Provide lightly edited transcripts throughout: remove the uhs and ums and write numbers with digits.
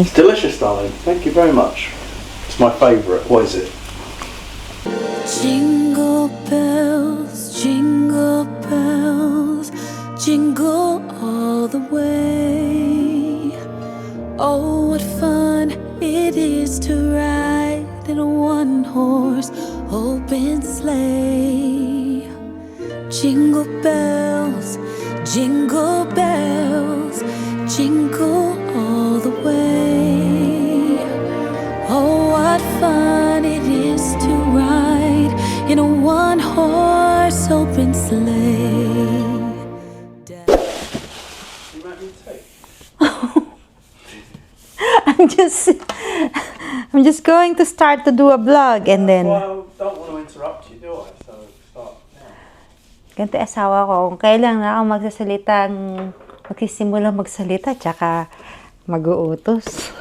It's delicious, darling. Thank you very much. It's my favourite. What is it? Jingle bells, jingle all the way. Oh, what fun it is to ride in a one-horse open sleigh. Jingle bells, jingle all the way. Oh, what fun it is to ride in a one-horse open sleigh. You make me tea? I'm just going to start to do a vlog and then Well, I don't want to interrupt you, do I? So start now. ganito yung asawa ko. Kung kailan na ako magsisimula magsalita tsaka mag-uutos.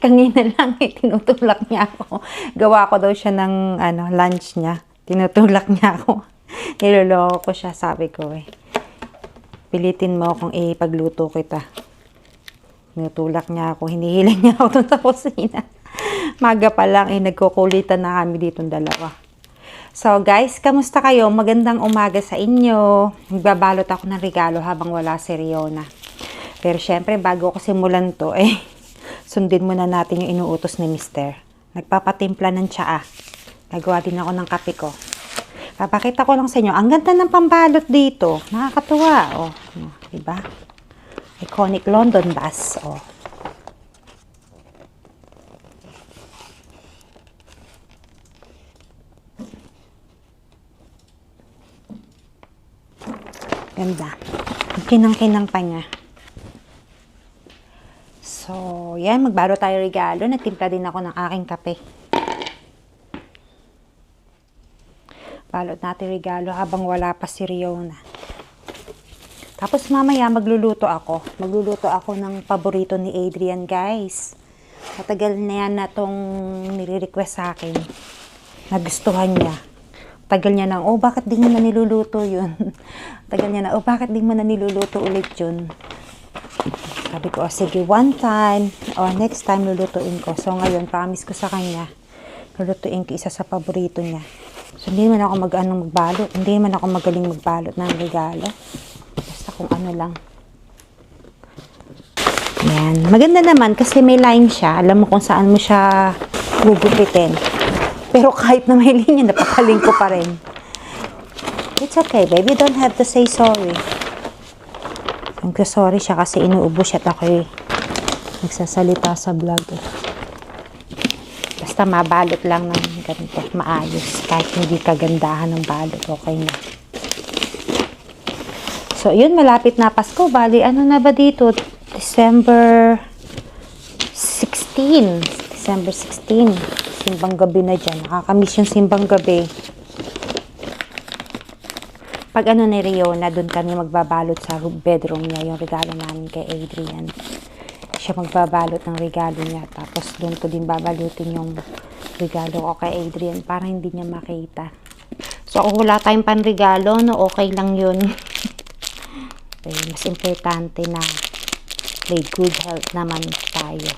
Kanina lang tinutulak niya ako. Gawa ko daw siya ng lunch niya. Tinutulak niya ako. Niloloko ko siya, sabi ko pilitin mo akong ipagluto kita. Tinutulak niya ako. Hinihiling niya ako dun sa kusina. Maga pa lang nagkukulitan na kami ditong dalawa. So guys, kamusta kayo? Magandang umaga sa inyo. Magbabalot ako ng regalo habang wala si Riona. Pero syempre, bago ko simulan to, sundin muna natin yung inuutos ni Mister. Nagpapatimpla ng tsaa. Nagawa din ako ng kape ko. Papakita ko lang sa inyo. Ang ganda ng pambalot dito. Nakakatuwa. Oh, diba? Iconic London bus. Oh. Ganda. Kinang-kinang pa niya. So, yan. Magbaro tayo regalo. Nagtimpla din ako ng aking kape. Balot natin regalo habang wala pa si Riona. Tapos mamaya magluluto ako. Magluluto ako ng paborito ni Adrian, guys. Matagal na yan na itong nire-request sa akin. Nagustuhan niya. Tagal niya na, bakit di mo na niluluto yun? Tagal niya na, bakit di mo na niluluto ulit yun? Sabi ko, sige, one time, next time lulutuin ko. So ngayon, promise ko sa kanya, lulutuin ko isa sa paborito niya. So hindi man ako magbalot. Hindi man ako magaling magbalot ng regalo. Basta kung ano lang. Yan. Maganda naman kasi may line siya. Alam mo kung saan mo siya gugupitin. Pero kahit na may linya, napakaling ko pa rin. It's okay, baby. You don't have to say sorry. Sorry siya kasi inuubo siya at ako nagsasalita sa vlog. Basta mabalot lang ng ganito, maayos. Kahit hindi kagandahan ng balot, okay na. So, yun, malapit na Pasko. Bali, ano na ba dito? December 16. December 16. Simbang gabi na dyan. Nakakamiss yung simbang gabi. Pag ni Riona, doon kami magbabalot sa bedroom niya, yung regalo namin kay Adrian. Siya magbabalot ng regalo niya. Tapos doon ko din babalutin yung regalo ko kay Adrian para hindi niya makita. So, kung wala tayong panregalo, okay lang yun. Mas importante na may good health naman tayo.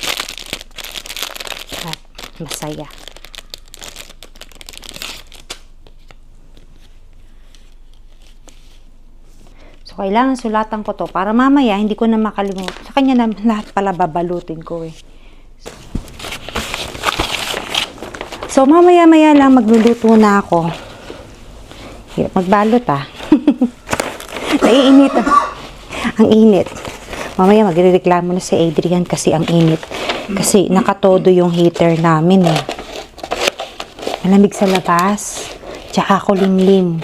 At masaya. So, kailangan sulatan ko to para mamaya hindi ko na makalimutan. Sa kanya na lahat pala babalutin ko So, mamaya-maya lang magluluto na ako. Magbalot Naiinit. Ang init. Mamaya magrereklamo na si Adrian kasi ang init. Kasi nakatodo yung heater namin Malamig sa labas. Tsaka kulimlim.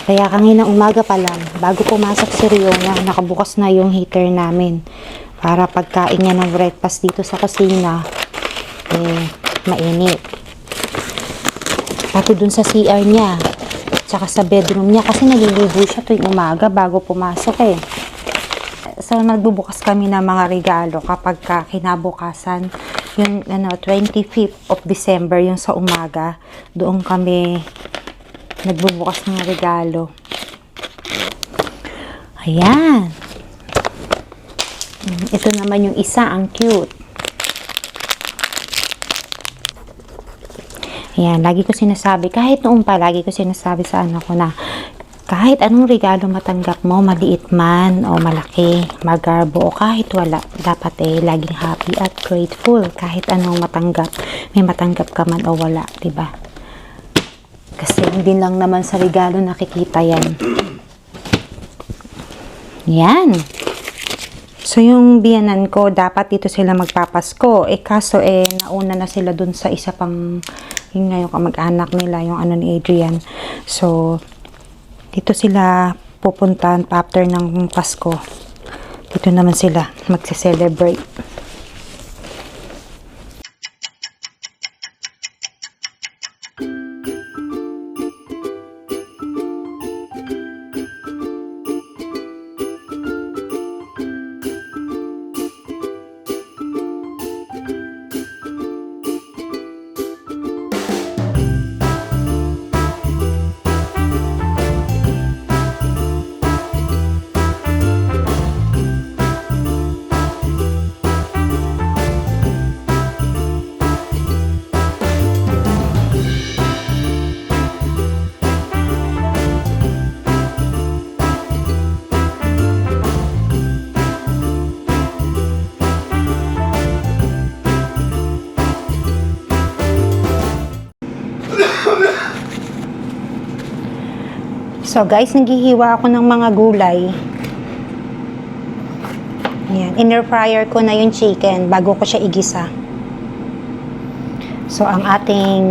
Kaya kanina umaga pa lang, bago pumasok si Riona, nakabukas na yung heater namin. Para pagkain niya ng breakfast dito sa kusina, mainit. Pati dun sa CR niya, tsaka sa bedroom niya, kasi naliligo siya tuwing umaga bago pumasok So, nagbubukas kami ng mga regalo kapag kinabukasan, yung 25th of December, yung sa umaga, doon kami nagbubukas ng regalo. Ayan. Ito naman yung isa, ang cute. Ayan, lagi ko sinasabi, kahit noon pa, lagi ko sinasabi sa anak ko na kahit anong regalo matanggap mo, maliit man o malaki, magarbo o kahit wala, dapat laging happy at grateful kahit anong matanggap. May matanggap ka man o wala, diba? Kasi hindi lang naman sa regalo nakikita yan. Yan. So, yung biyanan ko, dapat dito sila magpapasko. Kaso, nauna na sila dun sa isa pang, yun nga yung kamag-anak nila, yung ano ni Adrian. So, dito sila pupunta after ng Pasko. Dito naman sila magse-celebrate. So guys, naghihiwa ako ng mga gulay. Ayan, in-air fryer ko na yung chicken bago ko siya igisa. So ang ating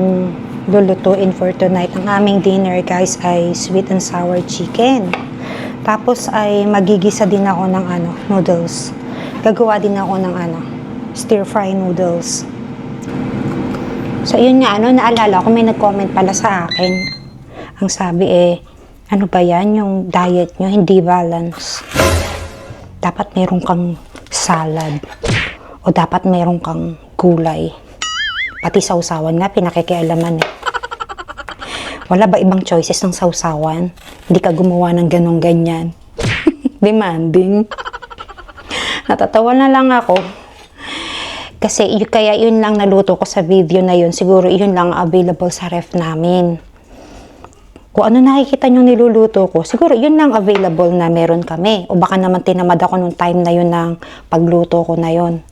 lulutuin for tonight, ang aming dinner guys ay sweet and sour chicken. Tapos ay magigisa din ako ng noodles. Gagawa din ako ng stir fry noodles. So yun nga, naalala ko may nag-comment pala sa akin. Ang sabi ano ba yan, yung diet nyo, hindi balance. Dapat meron kang salad. O dapat meron kang gulay. Pati sausawan nga, pinakikialaman Wala ba ibang choices ng sausawan? Hindi ka gumawa ng ganong ganyan. Demanding. Natatawa na lang ako. Kasi kaya yun lang naluto ko sa video na yun. Siguro yun lang available sa ref namin. Kung ano nakikita nyo niluluto ko, siguro yun lang available na meron kami. O baka naman tinamad ako nung time na yun ng pagluto ko na yun.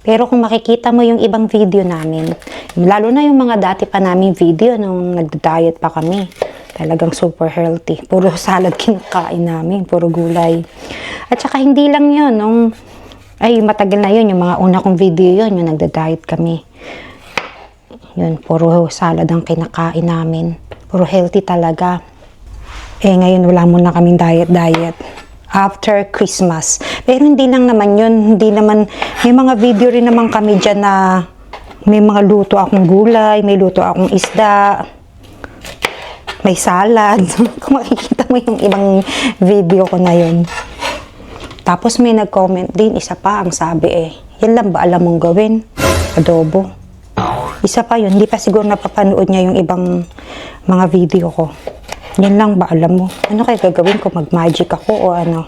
Pero kung makikita mo yung ibang video namin, lalo na yung mga dati pa naming video nung nagda-diet pa kami, talagang super healthy. Puro salad kinakain namin, puro gulay. At saka hindi lang yun, matagal na yun, yung mga una kong video yun, yung nagda-diet kami. Yun, puro salad ang kinakain namin. Puro healthy talaga. Ngayon wala muna kaming diet. After Christmas. Pero hindi lang naman yun. Hindi naman, may mga video rin naman kami dyan na may mga luto akong gulay, may luto akong isda, may salad. Kung makikita mo yung ibang video ko na yun. Tapos may nag-comment din, isa pa ang sabi yan lang ba alam mong gawin? Adobo. Isa pa yun, hindi pa siguro napapanood niya yung ibang mga video ko. Yan lang ba alam mo? Ano kaya gagawin ko? Mag-magic ako o ano?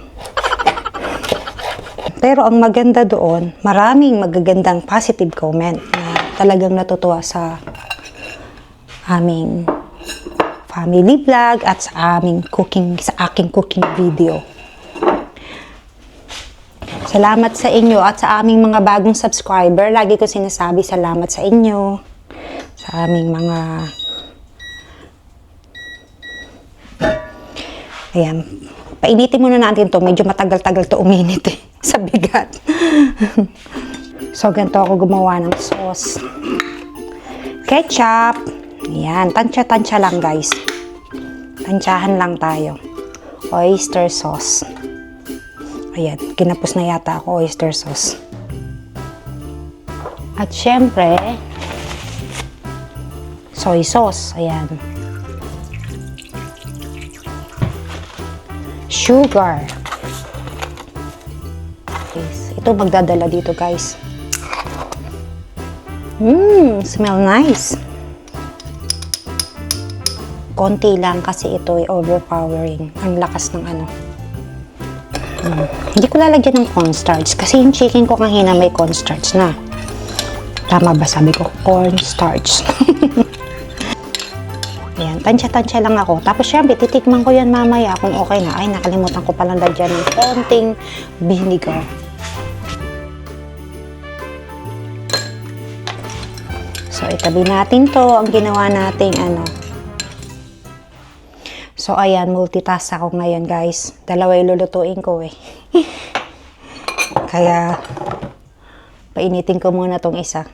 Pero ang maganda doon, maraming magagandang positive comment na talagang natutuwa sa aming family vlog at sa aming aking cooking video. Salamat sa inyo at sa aming mga bagong subscriber. Lagi ko sinasabi salamat sa inyo. Sa aming mga... Ayan. Painitin muna natin to. Medyo matagal-tagal to uminit sa bigat. So, ganito ako gumawa ng sauce. Ketchup. Ayan. Tansya-tansya lang, guys. Tansyahan lang tayo. Oyster sauce. Ayan, kinapos na yata ako oyster sauce. At syempre, soy sauce. Ayan. Sugar. Yes. Ito magdadala dito, guys. Smell nice. Konti lang kasi ito ay overpowering. Ang lakas ng Hindi ko lalagyan ng cornstarch kasi yung chicken ko kanina may cornstarch na. Tama ba sabi ko? Cornstarch. Ayan, tansya-tansya lang ako. Tapos syempre, titikman ko yan mamaya kung okay na. Ay, nakalimutan ko palang lagyan ng konting vinegar. So, itabi natin to. Ang ginawa nating ano. So, ayan, multitask ako ngayon, guys. Dalawa yung lulutuin ko eh. Kaya, painitin ko muna tong isa.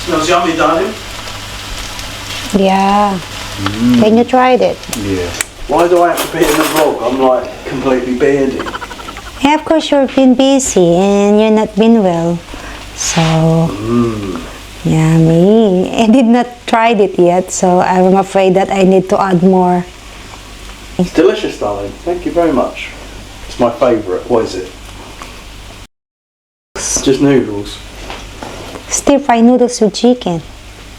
Smells yummy, darling. Yeah. Can you try it? Yeah. Why do I have to be in the vlog? I'm like completely bandy. Yeah, of course you've been busy and you're not been well. So, yummy. I did not tried it yet, so I'm afraid that I need to add more. It's delicious, darling. Thank you very much. It's my favourite. What is it? Just noodles. Stir-fry noodles with chicken.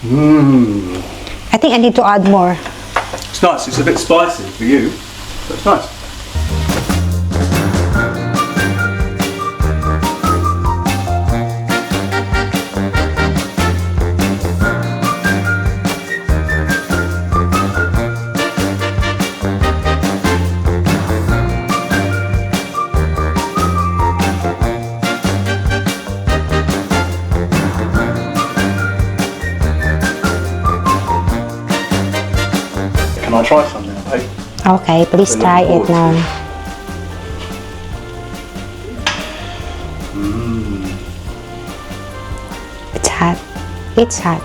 Mmm. I think I need to add more. It's nice. It's a bit spicy for you, but it's nice. Can I try some now, babe? Okay, please I'm try looking it now. It's hot. It's hot.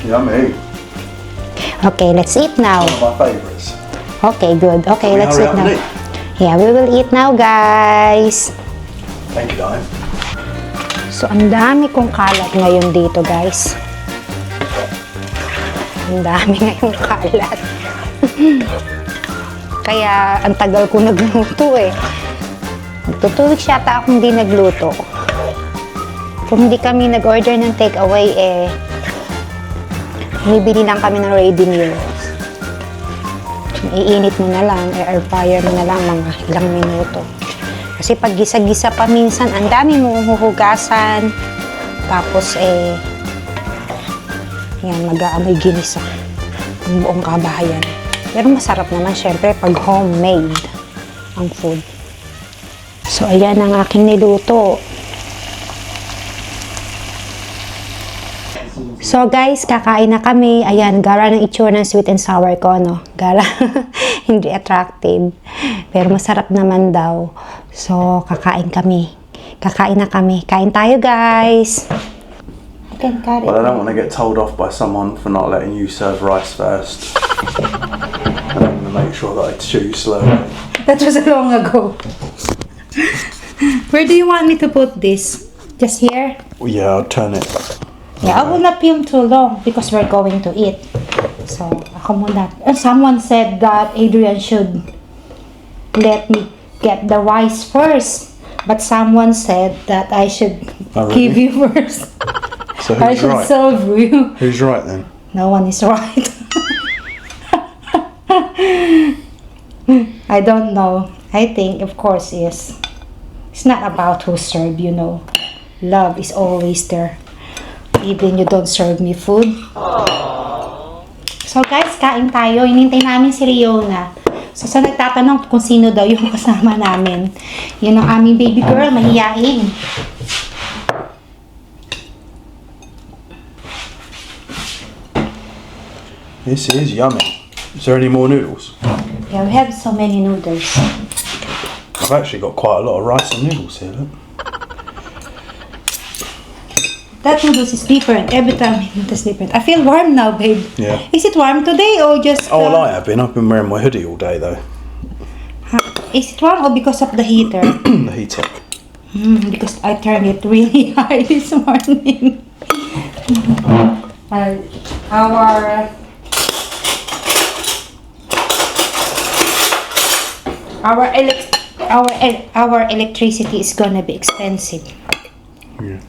Yummy. Okay, let's eat now. One of my favourites. Okay, good. Okay, Can we let's hurry eat up now. and eat? Yeah, we will eat now, guys. Thank you, darling. So, ang dami kong kalat ngayon dito, guys. Ang dami ngayong kalat. Kaya, ang tagal ko nagluto eh. Nagtutulig siya ata akong di nagluto. Kung hindi kami nag-order ng takeaway eh, bibili lang kami ng ready meals. Iinit mo na lang, air fryer mo na lang mga ilang minuto. Kasi pag gisa-gisa pa minsan, ang dami mo huhugasan. Tapos yan, mag-aamoy ginisa ang buong kabahayan. Pero masarap naman syempre pag homemade ang food. So ayan ang aking niluto. So guys, kakain na kami. Ayan, gara ng itsura ng sweet and sour ko, no? Gara, hindi attractive. Pero masarap naman daw. So, kakain kami. Kakain na kami. Kain tayo, guys. You can cut it. Well, I don't want to get told off by someone for not letting you serve rice first. And I'm going to make sure that I chew slowly. That was long ago. Where do you want me to put this? Just here? Well, yeah, I'll turn it. Yeah, I will not film too long because we're going to eat. So, ako muna. Someone said that Adrian should let me get the rice first. But someone said that I should Oh, really? give you first. So I who's should right? serve you. Who's right then? No one is right. I don't know. I think, of course, yes. It's not about who served, you know. Love is always there. Even you don't serve me food. So guys, kain tayo. Hinintay namin si Riona. So, sa nagtatanong kung sino daw yung kasama namin, yun ang aming baby girl, mahiyain. This is yummy. Is there any more noodles? Yeah, we have so many noodles. I've actually got quite a lot of rice and noodles here, look. That noodles is different. Every time it's different. I feel warm now, babe. Yeah. Is it warm today or just... Oh, well, I have been. I've been wearing my hoodie all day, though. Is it warm or because of the heater? The heater. Because I turned it really high this morning. Our electricity is gonna be expensive. Yeah.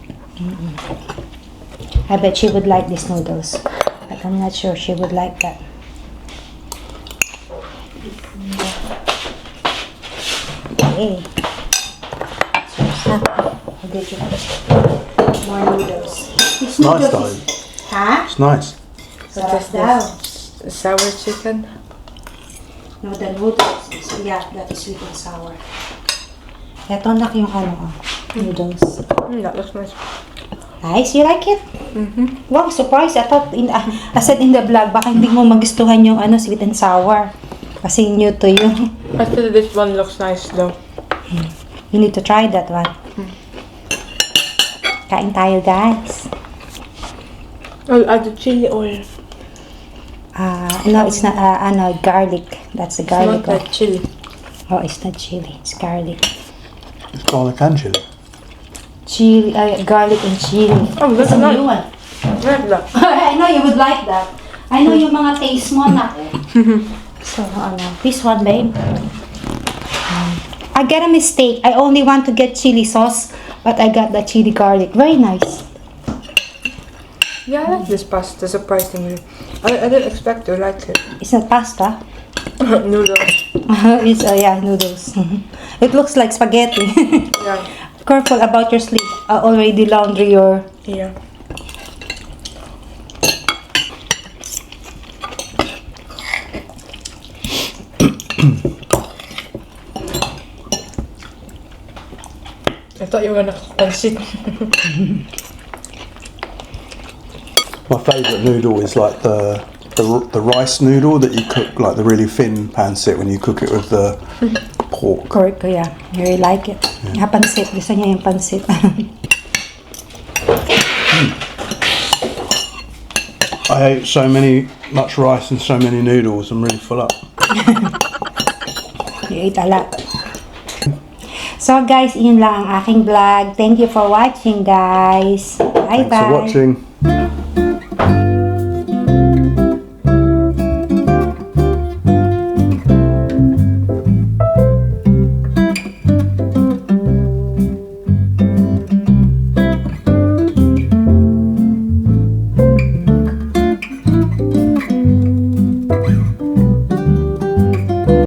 I bet she would like these noodles, but I'm not sure she would like that. Okay. I'll get you more noodles. These Nice, noodles though. is- Huh? It's nice. Sarap daw. Sour chicken. No, the noodles. So yeah, that is sweet and sour. Ito na yung noodles. That looks nice. Nice, you like it? Wow, surprise. I thought, I said in the vlog, baka hindi mo magustuhan yung sweet and sour. Kasi new to you. I feel this one looks nice though. You need to try that one. Kain tayo, guys. I'll add the chili oil. No, it's not, garlic. That's the It's not garlic. that chili. Oh, it's not chili. It's garlic. It's garlic and chili. Chili, garlic and chili. Oh, that's It's a nice. new one. Like that. I know you would like that. I know yung mga taste mo na. So, this one, babe. I get a mistake. I only want to get chili sauce, but I got the chili garlic. Very nice. Yeah, I like this pasta surprisingly. I didn't expect to like it. It's not pasta. Noodles. It's, noodles. It looks like spaghetti. Yeah. Careful about your sleeve. Already laundry your... Yeah. I thought you were gonna pancit. My favourite noodle is like the rice noodle that you cook, like the really thin pancit when you cook it with the pork. Correct, yeah. You really like it. Yeah. Pansit. Gusto niya yung pansit. I ate much rice and so many noodles. I'm really full up. You ate a lot. So guys, yun lang ang aking vlog. Thank you for watching, guys. Bye-bye. Thanks for watching.